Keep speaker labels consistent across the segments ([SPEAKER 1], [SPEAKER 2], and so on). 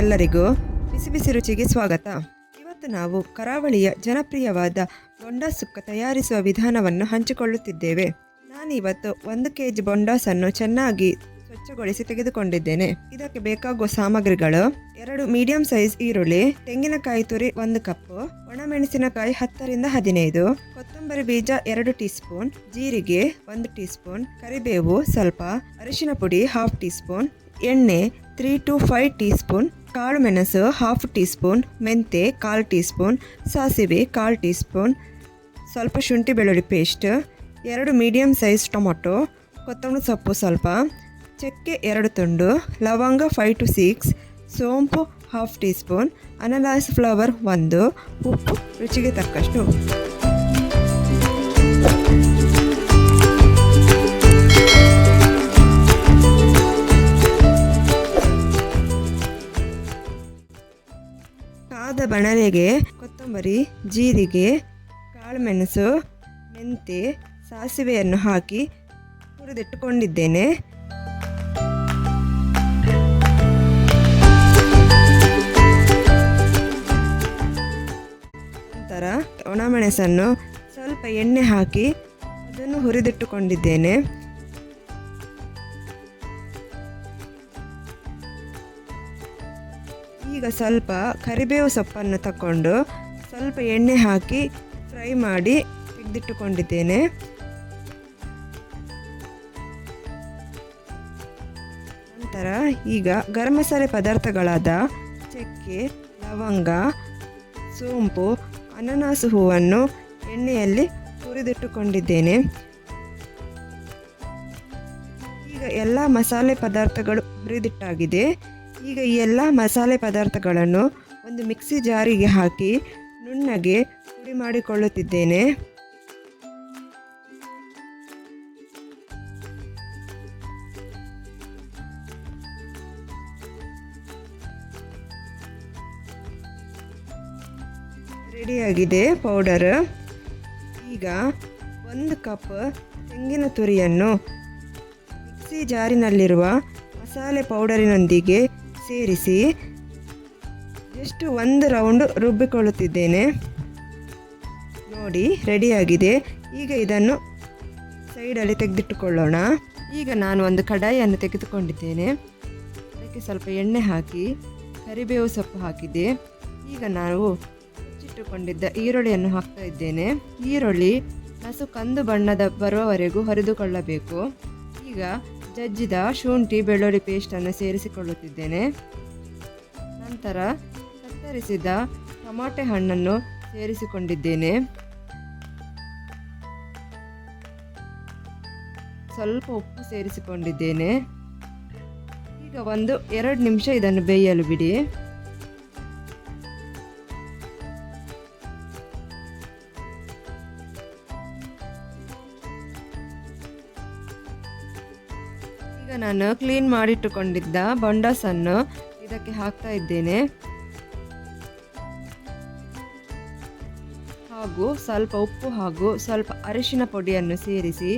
[SPEAKER 1] ಎಲ್ಲರಿಗೂ ಬಿಸಿ ಬಿಸಿ ರುಚಿಗೆ ಸ್ವಾಗತ. ಇವತ್ತು ನಾವು ಕರಾವಳಿಯ ಜನಪ್ರಿಯವಾದ ಬೊಂಡಾಸ್ ಸುಕ್ಕ ತಯಾರಿಸುವ ವಿಧಾನವನ್ನು ಹಂಚಿಕೊಳ್ಳುತ್ತಿದ್ದೇವೆ. ನಾನಿವತ್ತು 1 kg ಬೊಂಡಾಸನ್ನು ಚೆನ್ನಾಗಿ ಸ್ವಚ್ಛಗೊಳಿಸಿ ತೆಗೆದುಕೊಂಡಿದ್ದೇನೆ. ಇದಕ್ಕೆ ಬೇಕಾಗುವ ಸಾಮಗ್ರಿಗಳು: 2 ಮೀಡಿಯಂ ಸೈಜ್ ಈರುಳ್ಳಿ, ತೆಂಗಿನಕಾಯಿ ತುರಿ 1 ಕಪ್, ಒಣಮೆಣಸಿನಕಾಯಿ 10 ರಿಂದ 15, ಕೊತ್ತಂಬರಿ ಬೀಜ 2 ಟೀ ಸ್ಪೂನ್, ಜೀರಿಗೆ 1 ಟೀ ಸ್ಪೂನ್, ಕರಿಬೇವು ಸ್ವಲ್ಪ, ಅರಿಶಿನ ಪುಡಿ 1/2 ಟೀ ಸ್ಪೂನ್, ಎಣ್ಣೆ 3 to 5 ಟೀ ಸ್ಪೂನ್, ಕಾಳು ಮೆಣಸು 1/2 ಟೀ ಸ್ಪೂನ್, ಮೆಂತೆ 1/4 ಟೀ ಸ್ಪೂನ್, ಸಾಸಿವೆ 1/4 ಟೀ ಸ್ಪೂನ್, ಸ್ವಲ್ಪ ಶುಂಠಿ ಬೆಳ್ಳುಳ್ಳಿ ಪೇಸ್ಟ್, 2 ಮೀಡಿಯಂ ಸೈಜ್ ಟೊಮೊಟೊ, ಕೊತ್ತಂಬರಿ ಸೊಪ್ಪು ಸ್ವಲ್ಪ, ಚಕ್ಕೆ 2 ತುಂಡು, ಲವಂಗ 5 to 6, ಸೋಂಪು 1/2 ಟೀ ಸ್ಪೂನ್, ಅನಾನಸ್ ಫ್ಲವರ್ 1, ಉಪ್ಪು ರುಚಿಗೆ ತಕ್ಕಷ್ಟು. ಕಾದ ಬಣಲೆಗೆ ಕೊತ್ತಂಬರಿ, ಜೀರಿಗೆ, ಕಾಳುಮೆಣಸು, ಮೆಂತೆ, ಸಾಸಿವೆಯನ್ನು ಹಾಕಿ ಹುರಿದಿಟ್ಟುಕೊಂಡಿದ್ದೇನೆ. ನಂತರ ಒಣಮೆಣಸನ್ನು ಸ್ವಲ್ಪ ಎಣ್ಣೆ ಹಾಕಿ ಅದನ್ನು ಹುರಿದಿಟ್ಟುಕೊಂಡಿದ್ದೇನೆ. ಈಗ ಸ್ವಲ್ಪ ಕರಿಬೇವು ಸೊಪ್ಪನ್ನು ತಗೊಂಡು ಸ್ವಲ್ಪ ಎಣ್ಣೆ ಹಾಕಿ ಫ್ರೈ ಮಾಡಿ ತೆಗೆದಿಟ್ಟುಕೊಂಡಿದ್ದೇನೆ. ನಂತರ ಈಗ ಗರಂ ಮಸಾಲೆ ಪದಾರ್ಥಗಳಾದ ಚಕ್ಕೆ, ಲವಂಗ, ಸೋಂಪು, ಅನಾನಸ್ ಹೂವನ್ನು ಎಣ್ಣೆಯಲ್ಲಿ ಹುರಿದಿಟ್ಟುಕೊಂಡಿದ್ದೇನೆ. ಈಗ ಎಲ್ಲ ಮಸಾಲೆ ಪದಾರ್ಥಗಳು ಹುರಿದಿಟ್ಟಾಗಿದೆ. ಈಗ ಈ ಎಲ್ಲ ಮಸಾಲೆ ಪದಾರ್ಥಗಳನ್ನು ಒಂದು ಮಿಕ್ಸಿ ಜಾರಿಗೆ ಹಾಕಿ ನುಣ್ಣಗೆ ಪುಡಿ ಮಾಡಿಕೊಳ್ಳುತ್ತಿದ್ದೇನೆ. ರೆಡಿಯಾಗಿದೆ ಪೌಡರ್. ಈಗ 1 ಕಪ್ ತೆಂಗಿನ ತುರಿಯನ್ನು ಮಿಕ್ಸಿ ಜಾರಿನಲ್ಲಿರುವ ಮಸಾಲೆ ಪೌಡರಿನೊಂದಿಗೆ ಸೇರಿಸಿ ಜಸ್ಟ್ 1 ರೌಂಡ್ ರುಬ್ಬಿಕೊಳ್ಳುತ್ತಿದ್ದೇನೆ. ನೋಡಿ ರೆಡಿಯಾಗಿದೆ. ಈಗ ಇದನ್ನು ಸೈಡಲ್ಲಿ ತೆಗೆದಿಟ್ಟುಕೊಳ್ಳೋಣ. ಈಗ ನಾನು ಒಂದು ಕಡಾಯಿಯನ್ನು ತೆಗೆದುಕೊಂಡಿದ್ದೇನೆ. ಅದಕ್ಕೆ ಸ್ವಲ್ಪ ಎಣ್ಣೆ ಹಾಕಿ ಕರಿಬೇವು ಸೊಪ್ಪು ಹಾಕಿದೆ. ಈಗ ನಾವು ಹೆಚ್ಚಿಟ್ಟುಕೊಂಡಿದ್ದ ಈರುಳ್ಳಿಯನ್ನು ಹಾಕ್ತಾ ಇದ್ದೇನೆ. ಈರುಳ್ಳಿ ನಸು ಕಂದು ಬಣ್ಣದ ಬರುವವರೆಗೂ ಹುರಿದುಕೊಳ್ಳಬೇಕು. ಈಗ ಜಜ್ಜಿದ ಶುಂಠಿ ಬೆಳ್ಳುಳ್ಳಿ ಪೇಸ್ಟನ್ನು ಸೇರಿಸಿಕೊಳ್ಳುತ್ತಿದ್ದೇನೆ. ನಂತರ ಕತ್ತರಿಸಿದ ಟೊಮಾಟೊ ಹಣ್ಣನ್ನು ಸೇರಿಸಿಕೊಂಡಿದ್ದೇನೆ. ಸ್ವಲ್ಪ ಉಪ್ಪು ಸೇರಿಸಿಕೊಂಡಿದ್ದೇನೆ. ಈಗ 1-2 ನಿಮಿಷ ಇದನ್ನು ಬೇಯಲು ಬಿಡಿ. ಈಗ ನಾನು ಕ್ಲೀನ್ ಮಾಡಿಟ್ಟುಕೊಂಡಿದ್ದ ಬೊಂಡಾಸನ್ನು ಇದಕ್ಕೆ ಹಾಕ್ತಾ ಇದ್ದೇನೆ. ಹಾಗೂ ಸ್ವಲ್ಪ ಉಪ್ಪು ಹಾಗೂ ಸ್ವಲ್ಪ ಅರಿಶಿನ ಪುಡಿಯನ್ನು ಸೇರಿಸಿ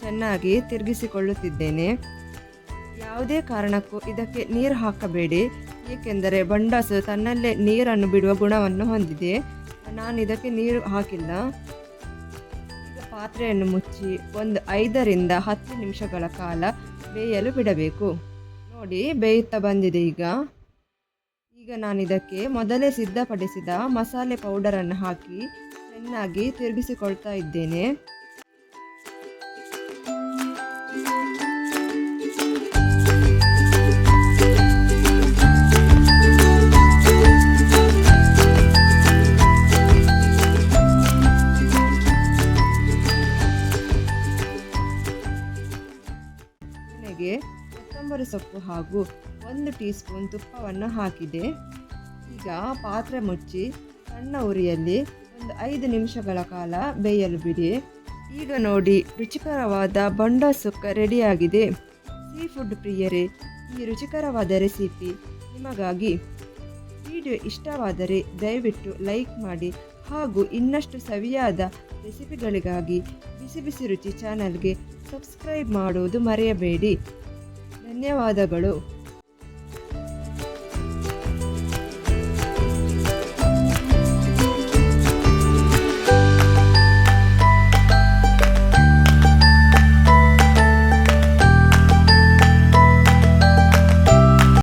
[SPEAKER 1] ಚೆನ್ನಾಗಿ ತಿರುಗಿಸಿಕೊಳ್ಳುತ್ತಿದ್ದೇನೆ. ಯಾವುದೇ ಕಾರಣಕ್ಕೂ ಇದಕ್ಕೆ ನೀರು ಹಾಕಬೇಡಿ, ಏಕೆಂದರೆ ಬೊಂಡಾಸು ತನ್ನಲ್ಲೇ ನೀರನ್ನು ಬಿಡುವ ಗುಣವನ್ನು ಹೊಂದಿದೆ. ನಾನು ಇದಕ್ಕೆ ನೀರು ಹಾಕಿಲ್ಲ. ಈಗ ಪಾತ್ರೆಯನ್ನು ಮುಚ್ಚಿ 5 ರಿಂದ 10 ನಿಮಿಷಗಳ ಕಾಲ ಬೇಯಲು ಬಿಡಬೇಕು. ನೋಡಿ ಬೇಯುತ್ತಾ ಬಂದಿದೆ. ಈಗ ನಾನು ಇದಕ್ಕೆ ಮೊದಲೇ ಸಿದ್ಧಪಡಿಸಿದ ಮಸಾಲೆ ಪೌಡರನ್ನು ಹಾಕಿ ಚೆನ್ನಾಗಿ ತಿರುಗಿಸಿಕೊಳ್ತಾ ಇದ್ದೇನೆ. ಕೊತ್ತಂಬರಿ ಸೊಪ್ಪು ಹಾಗೂ 1 ಟೀ ಸ್ಪೂನ್ ತುಪ್ಪವನ್ನು ಹಾಕಿದೆ. ಈಗ ಪಾತ್ರೆ ಮುಚ್ಚಿ ಸಣ್ಣ ಉರಿಯಲ್ಲಿ 5 ನಿಮಿಷಗಳ ಕಾಲ ಬೇಯಲು ಬಿಡಿ. ಈಗ ನೋಡಿ ರುಚಿಕರವಾದ ಬೊಂಡಾಸ್ ಸುಕ್ಕ ರೆಡಿಯಾಗಿದೆ. ಸೀ ಫುಡ್ ಪ್ರಿಯರೇ, ಈ ರುಚಿಕರವಾದ ರೆಸಿಪಿ ನಿಮಗಾಗಿ. ವಿಡಿಯೋ ಇಷ್ಟವಾದರೆ ದಯವಿಟ್ಟು ಲೈಕ್ ಮಾಡಿ ಹಾಗೂ ಇನ್ನಷ್ಟು ಸವಿಯಾದ ರೆಸಿಪಿಗಳಿಗಾಗಿ ಬಿಸಿ ಬಿಸಿ ರುಚಿ ಚಾನಲ್ಗೆ ಸಬ್ಸ್ಕ್ರೈಬ್ ಮಾಡುವುದು ಮರೆಯಬೇಡಿ. ಧನ್ಯವಾದಗಳು.